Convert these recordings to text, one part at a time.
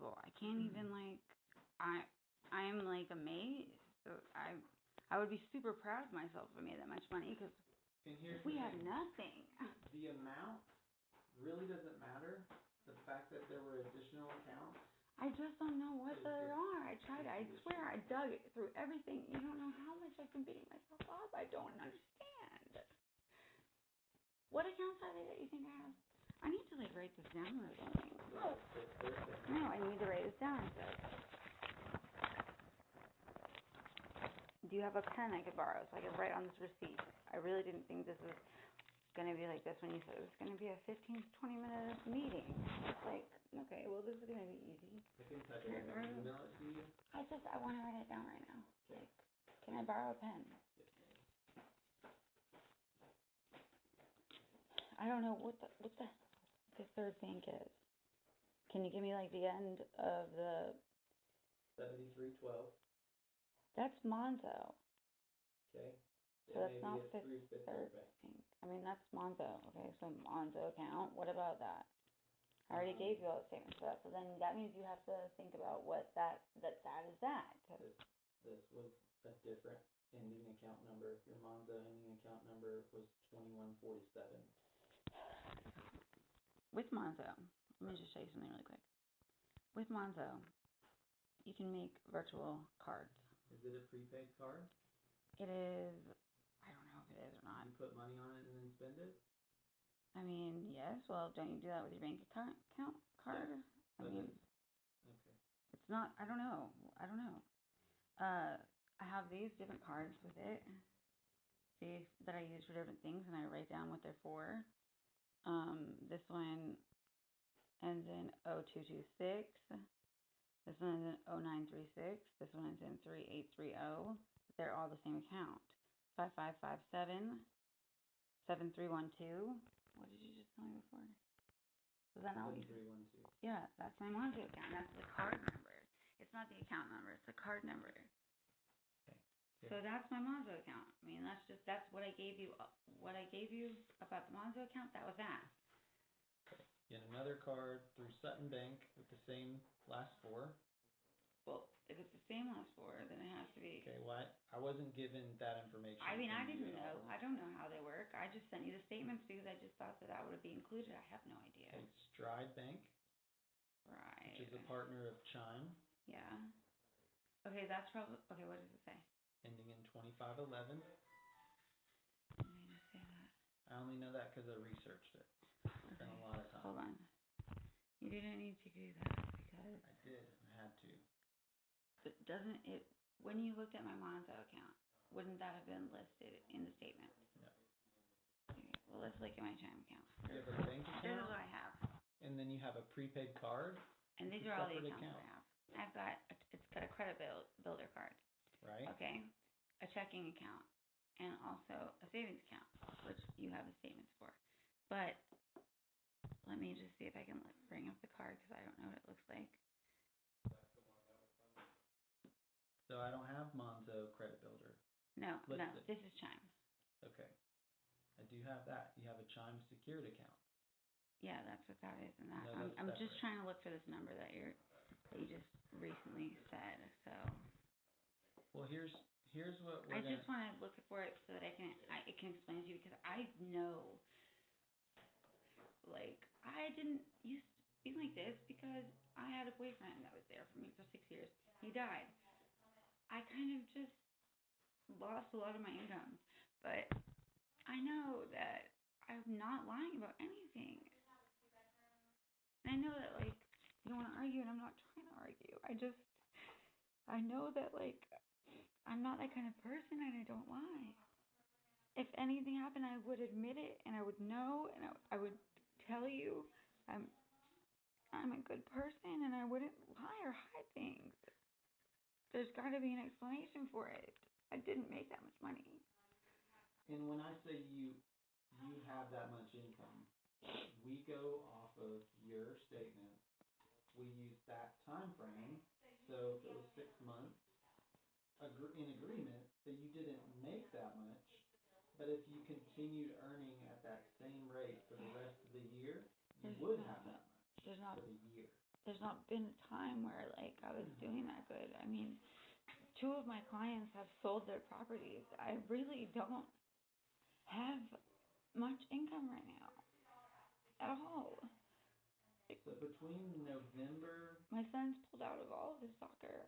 unbelievable. I can't even, like, I am, like, amazed. So I would be super proud of myself if I made that much money, because we had nothing. The amount really doesn't matter. The fact that there were additional accounts. I just don't know what they are. I tried. I swear I dug through everything. You don't know how much I've been beating myself up. I don't understand. What accounts are they that you think I have? I need to, like, write this down or something. No, I need to write this down. Do you have a pen I could borrow so I could write on this receipt? I really didn't think this was going to be like this when you said it was going to be a 15 to 20 minute meeting. It's like, okay, well, this is going to be easy. I can type it. Email it to you. I want to write it down right now. Like, can I borrow a pen? Yes. I don't know what the third bank is. Can you give me, like, the end of the... 7312. That's Monzo. Okay. So that's not Fifth Third Bank. I mean, that's Monzo. Okay, so Monzo account. What about that? I already gave you all the statements for that. So then that means you have to think about what that is that. This was a different ending account number. Your Monzo ending account number was 2147. With Monzo, let me just show you something really quick. With Monzo, you can make virtual cards. Is it a prepaid card? It is. I don't know if it is or not. You put money on it and then spend it? I mean, yes. Well, don't you do that with your bank account card? Yeah. I mean, okay. It's not. I don't know. I have these different cards with it. These that I use for different things, and I write down what they're for. This one ends in 0226. This one is in 0936. This one is in 3830. They're all the same account. 5557 7312. What did you just tell me before? Was that not what you said? 7312. Yeah, that's my Monzo account. That's the card number. It's not the account number. It's the card number. Okay. So that's my Monzo account. I mean, that's what I gave you. What I gave you about the Monzo account, that was that. Get another card through Sutton Bank with the same last four. Well, if it's the same last four, then it has to be. Okay, well, I wasn't given that information. I mean, I didn't know. I don't know how they work. I just sent you the statements because I just thought that would be included. I have no idea. Okay, Stride Bank. Right. Which is a partner of Chime. Yeah. Okay, that's probably. Okay, what does it say? Ending in 2511. Let me just say that. I only know that because I researched it. Okay. Spent a lot of time. Hold on. You didn't need to do that because. I did. I had to. But doesn't it, when you looked at my Monzo account, wouldn't that have been listed in the statement? No. Okay, well, let's look at my Chime account. You have a bank account? This is what I have. And then you have a prepaid card? And these are all the accounts I have. I've got, it's got a credit builder card. Right. Okay. A checking account. And also a savings account, which you have the statements for. But let me just see if I can bring up the card because I don't know what it looks like. So I don't have Monzo Credit Builder. No, this is Chime. Okay. I do have that. You have a Chime secured account. Yeah, that's what that is. And that No, I'm just trying to look for this number that you just recently said. So. Well, here's what we're I just want to look for it so that it can explain to you because I know, like, I didn't used to be like this because I had a boyfriend that was there for me for 6 years. He died. I kind of just lost a lot of my income, but I know that I'm not lying about anything. And I know that, like, you don't want to argue, and I'm not trying to argue. I know that, like, I'm not that kind of person, and I don't lie. If anything happened, I would admit it, and I would know, and I would tell you I'm a good person, and I wouldn't lie or hide things. There's got to be an explanation for it. I didn't make that much money. And when I say you have that much income, we go off of your statement. We use that time frame. So if it was 6 months, in agreement that you didn't make that much, but if you continued earning at that same rate for the rest of the year, you would have that much for the year. there's not been a time where like I was doing that good. I mean, two of my clients have sold their properties. I really don't have much income right now at all. So between November, My son's pulled out of all of his soccer.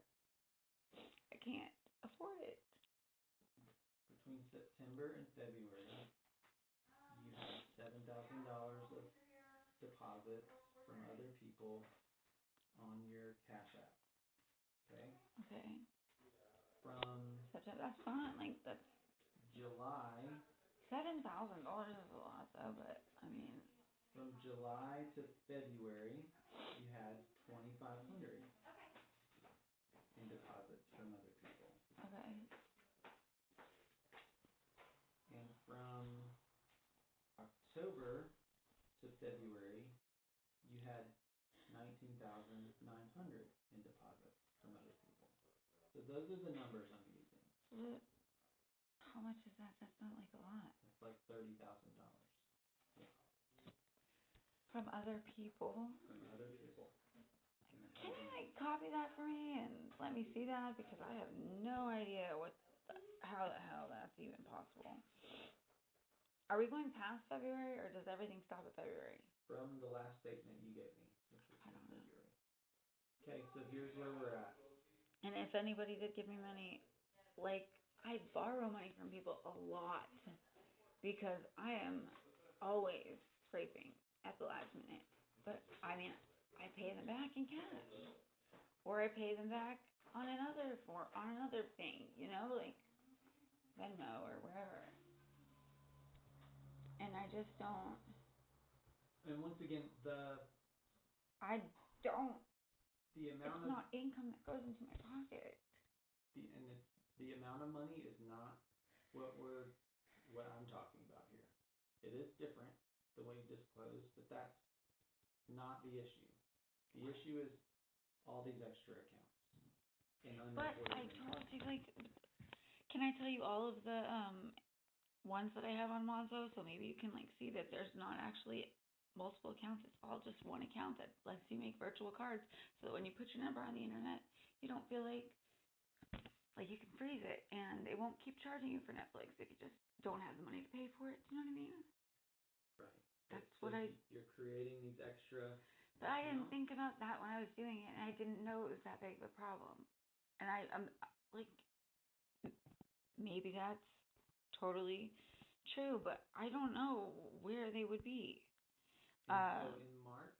I can't afford it. between September and February, you had $7,000 of deposits from other people on your Cash App. Okay? Okay. From That's fine. Like that's July, $7,000 is a lot though, but I mean, from July to February, you had 2,500 in deposits from other people. okay. And from October to February, you had 19,900 in deposits from other people. So those are the numbers I'm using. So how much is that? That's not like a lot. It's like $30,000 From other people. from other people. Can you like copy that for me and let me see that, because I have no idea how the hell that's even possible. Are we going past February, or does everything stop at February? From the last statement you gave me, which was I in don't know. February. Okay, so here's where we're at. And if anybody did give me money, like I borrow money from people a lot because I am always scraping at the last minute. But I mean, I pay them back in cash, or I pay them back on another thing, you know, like Venmo or wherever. And I just don't. And once again, I don't. the amount It's not income that goes into my pocket. the amount of money is not what I'm talking about here. It is different the way you disclose, but that's not the issue. The issue is all these extra accounts and But unreported I income. told you, like, can I tell you all of the ones that I have on Monzo, so maybe you can like see that there's not actually multiple accounts. It's all just one account that lets you make virtual cards, so that when you put your number on the internet, you don't feel like you can freeze it, and it won't keep charging you for Netflix if you just don't have the money to pay for it. You know what I mean? Right. That's So what you're creating these extra. But I didn't accounts. think about that when I was doing it, and I didn't know it was that big of a problem. And I'm like, maybe that's totally true, but I don't know where they would be. And so in March,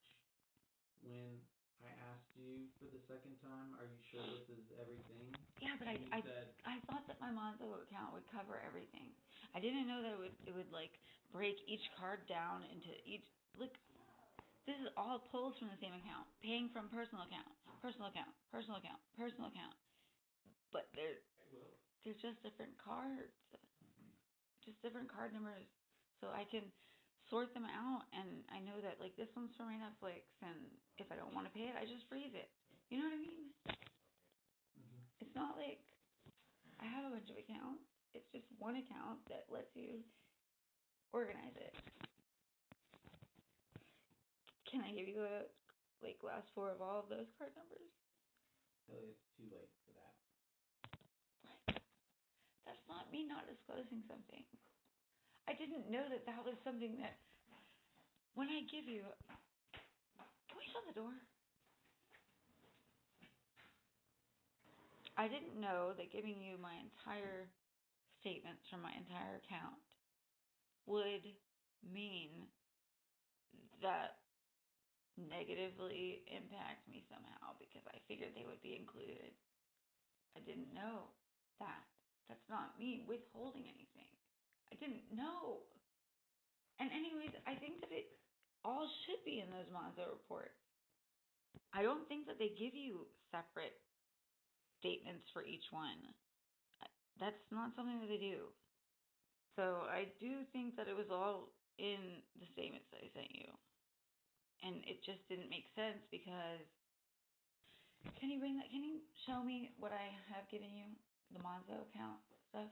when I asked you for the second time, are you sure this is everything? Yeah, but And you said, I thought that my Monzo account would cover everything. I didn't know that it would like break each card down into each. Look, this is all pulls from the same account, paying from personal account, personal account, personal account, personal account. But they're just different cards, just different card numbers, so I can sort them out, and I know that like this one's for my Netflix, and if I don't want to pay it, I just freeze it. You know what I mean? It's not like I have a bunch of accounts. It's just one account that lets you organize it. Can I give you the last four of all of those card numbers? Really, it's too late for that. That's not me not disclosing something. I didn't know that that was something that, when I give you, can we shut the door? I didn't know that giving you my entire statements from my entire account would mean that negatively impact me somehow, because I figured they would be included. I didn't know that. That's not me withholding anything. I didn't know. And anyways, I think that it all should be in those Monzo reports. I don't think that they give you separate statements for each one. That's not something that they do. So I do think that it was all in the statements that I sent you. And it just didn't make sense because, can you show me what I have given you? The Monzo account stuff?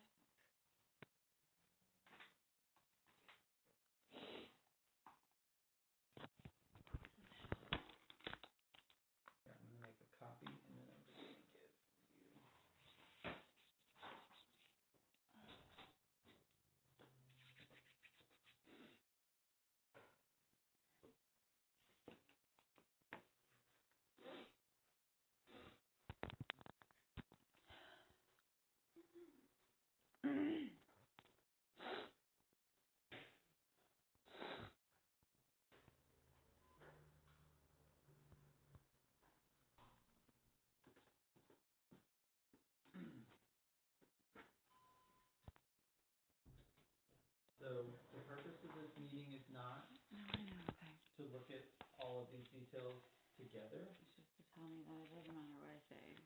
is not No, I know, okay. to look at all of these details together. It's just to tell me that it doesn't matter what I say.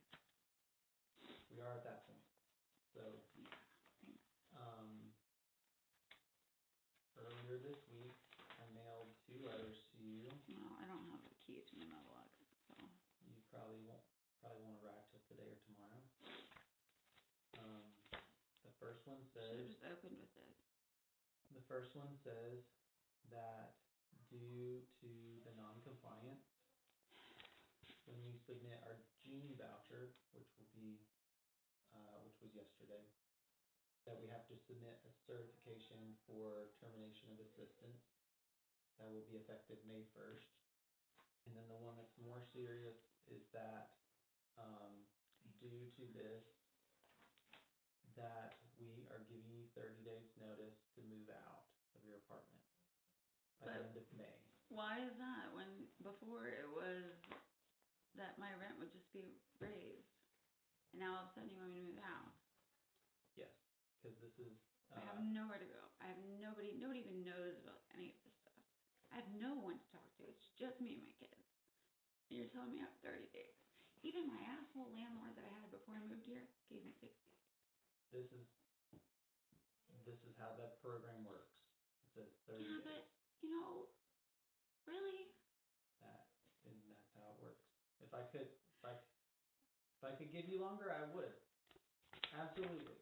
We are at that point. So, Yeah, thanks. earlier this week, I mailed 2 letters to you. No, I don't have the key to my mailbox, so. You probably won't arrive till today or tomorrow. The first one Should've says, just opened with this. that due to the non-compliance, when we submit our June voucher, which was yesterday, that we have to submit a certification for termination of assistance that will be effective May 1st. And then the one that's more serious is that, due to this, that we are giving you 30 days notice to move out of your apartment by the end of May. Why is that when before it was that my rent would just be raised, and now all of a sudden you want me to move out? Yes, because this is, I have nowhere to go. I have nobody even knows about any of this stuff. I have no one to talk to. It's just me and my kids. And you're telling me I have 30 days. Even my asshole landlord that I had before I moved here gave me 60. this is how that program works. It says 30 Yeah, days. but, really? And that's how it works. If I could give you longer, I would. Absolutely.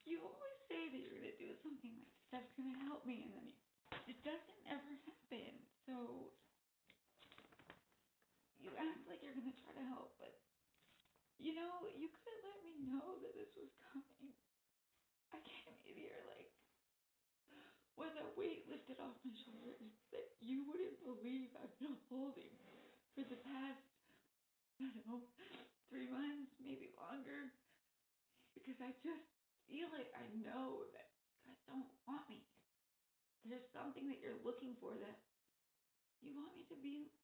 You always say that you're gonna do something like that's gonna help me, and then it doesn't ever happen. So you act like you're gonna try to help, but you could have let me know that this was coming. I came in here like with a weight lifted off my shoulders that you wouldn't believe I've been holding for the past, 3 months, maybe longer, because I just feel like I know that you guys don't want me. There's something that you're looking for that you want me to be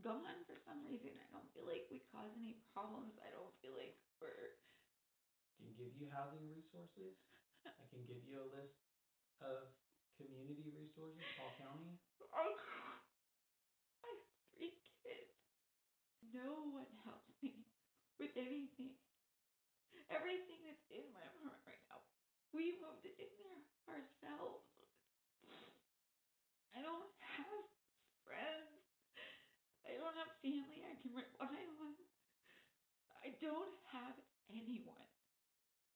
gone for some reason. I don't feel like we cause any problems. I don't feel like we're... I can give you housing resources. I can give you a list of community resources, Paul County. I have 3 kids. No one helps me with anything. Everything that's in my apartment right now, we moved in there ourselves. I don't have friends. I don't have family I can rely on. I don't have anyone.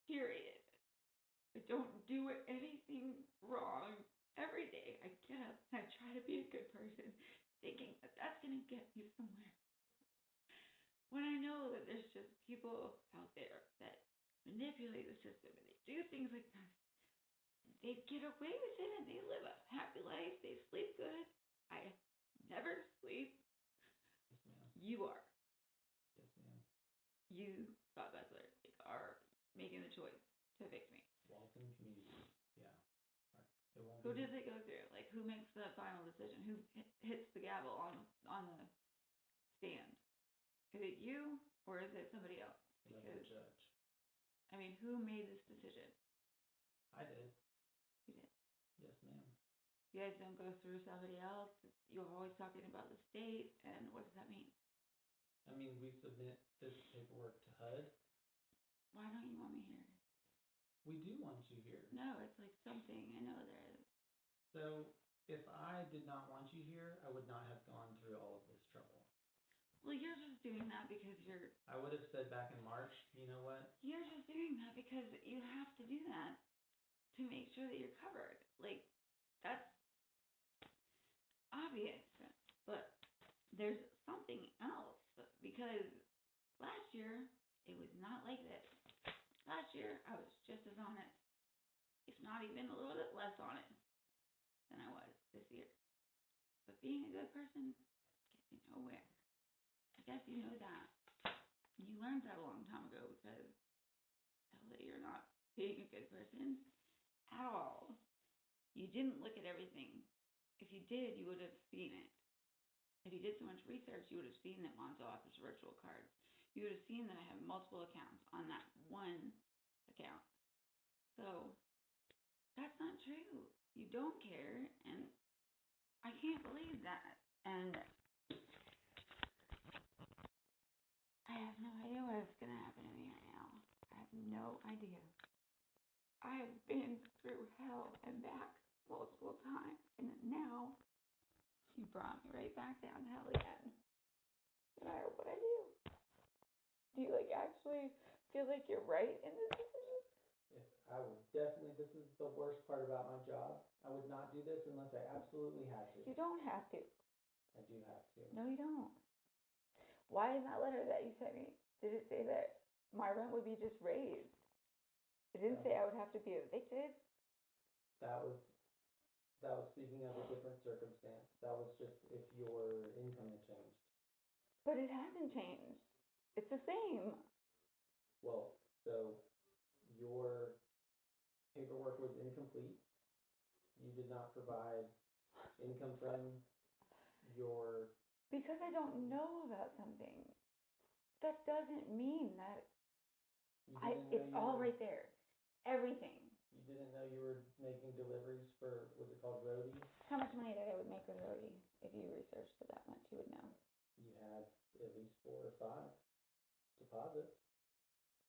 Period. I don't do anything wrong. Every day I get up and I try to be a good person, thinking that that's going to get me somewhere. When I know that there's just people out there that manipulate the system and they do things like that, they get away with it and they live a happy life. They sleep good. I never sleep. Yes, ma'am. You are. Yes, ma'am. You, Scott Beckler, are making the choice to evict me. Walton community. Yeah. It won't Who be. does it go through? Like, who makes the final decision? Who hits the gavel on the stand? Is it you or is it somebody else? Another judge. I mean, who made this decision? I did. You did. Yes, ma'am. You guys don't go through somebody else. You're always talking about the state, and what does that mean? I mean, we submit this paperwork to HUD. Why don't you want me here? We do want you here. No, it's like something. I know there is. So, if I did not want you here, I would not have gone through all of this trouble. Well, you're just doing that because I would have said back in March, you know what? you're just doing that because you have to do that to make sure that you're covered. Like, that's obvious. But there's something else, because last year it was not like this. Last year I was just as honest, if not even a little bit less honest than I was this year. But being a good person gets you nowhere. I guess you know that. You learned that a long time ago, because tell that you're not being a good person at all. You didn't look at everything. If you did, you would have seen it. If you did so much research, you would have seen that Monzo offers virtual cards. You would have seen that I have multiple accounts on that one account. So, that's not true. you don't care, and I can't believe that. And I have no idea what's gonna happen to me right now. I have no idea. I have been through hell and back multiple times, and now you brought me right back down to hell again. No matter what I do. Do you actually feel like you're right in this decision? If I would definitely, this is the worst part about my job. I would not do this unless I absolutely had to. You don't have to. I do have to. No, you don't. Why in that letter that you sent me, did it say that my rent would be just raised? It didn't say I would have to be evicted. That was speaking of a different circumstance. That was just if your income had changed. But it hasn't changed. It's the same. Well, so your paperwork was incomplete. You did not provide income from your... Because I don't know about something, that doesn't mean that it's all right there. Everything. You didn't know you were making deliveries for, was it called roadie? How much money did I would make with roadie? If you researched it that much, you would know. You had at least 4 or 5 deposits.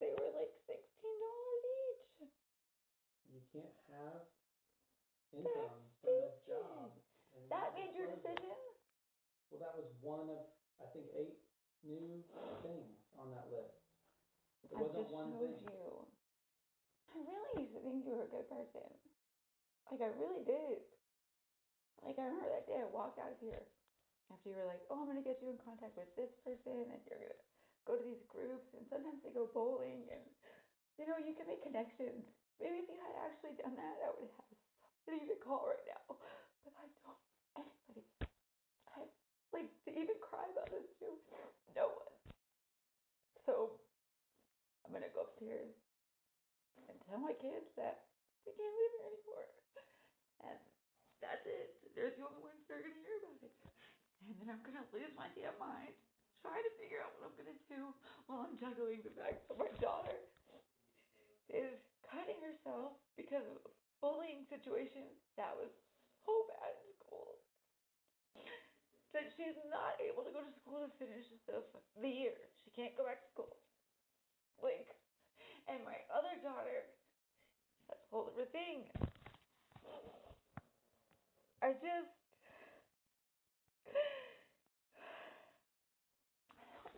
They were like $16 each. You can't have income from a job. That made your decision? Well, that was one of, I think, 8 new things on that list. It wasn't one thing. You. I really used to think you were a good person. I really did. I remember that day I walked out of here after you were like, oh, I'm going to get you in contact with this person, and you're going to go to these groups, and sometimes they go bowling, and, you can make connections. Maybe if you had actually done that, I would have somebody to call right now. But I don't have anybody. To even cry about this to, no one. So, I'm going to go upstairs and tell my kids that they can't live here anymore. And that's it. They're the only ones that are going to hear about it. And then I'm going to lose my damn mind, trying to figure out what I'm going to do while I'm juggling the fact that my daughter is cutting herself because of a bullying situation that was so bad in school that she's not able to go to school to finish the year. She can't go back to school. And my other daughter, that's a whole other thing. I don't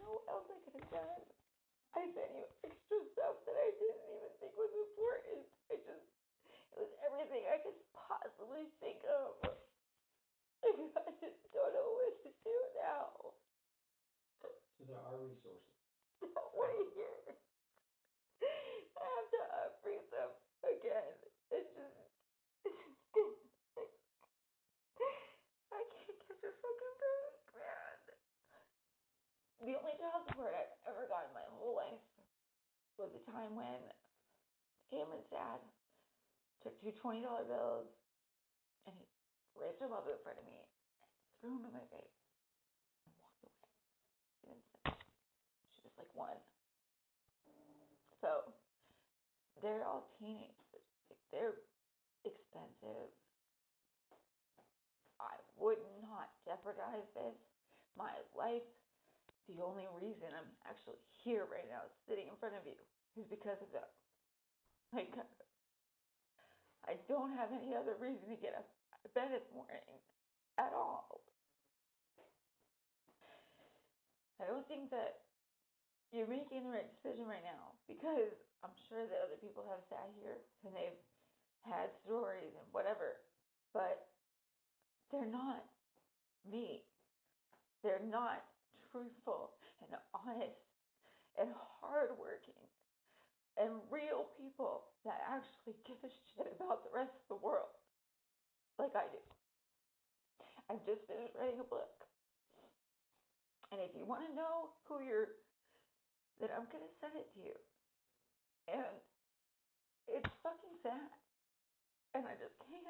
know what else I could have done. I sent you extra stuff that I didn't even think was important. It was everything I could possibly think of. I just don't know what to do now. So there are resources. What do you hear? I have to freeze them again. I can't catch a fucking break, man. The only child support I've ever gotten in my whole life was the time when Cameron's dad took 2 $20 bills and he raised them up in front of me, threw them in my face, and walked away. She just won. So they're all teenagers. They're expensive. I would not jeopardize this. My life, the only reason I'm actually here right now, sitting in front of you, is because of them. I don't have any other reason to get up out of bed this morning at all. I don't think that you're making the right decision right now, because I'm sure that other people have sat here and they've had stories and whatever, but they're not me. They're not truthful and honest and hardworking and real people that actually give a shit about the rest of the world like I do. I've just finished writing a book. And if you want to know who then I'm going to send it to you. And it's fucking sad. And I just can't.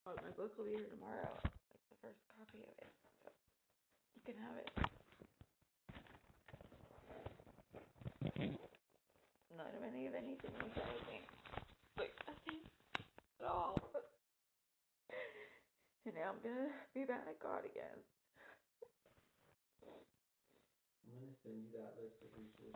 Well, my book will be here tomorrow. The first copy of it. So can have it. Not of any of anything with anything. Like nothing at all. And now I'm gonna be bad at God again. I'm gonna send you that list of resources.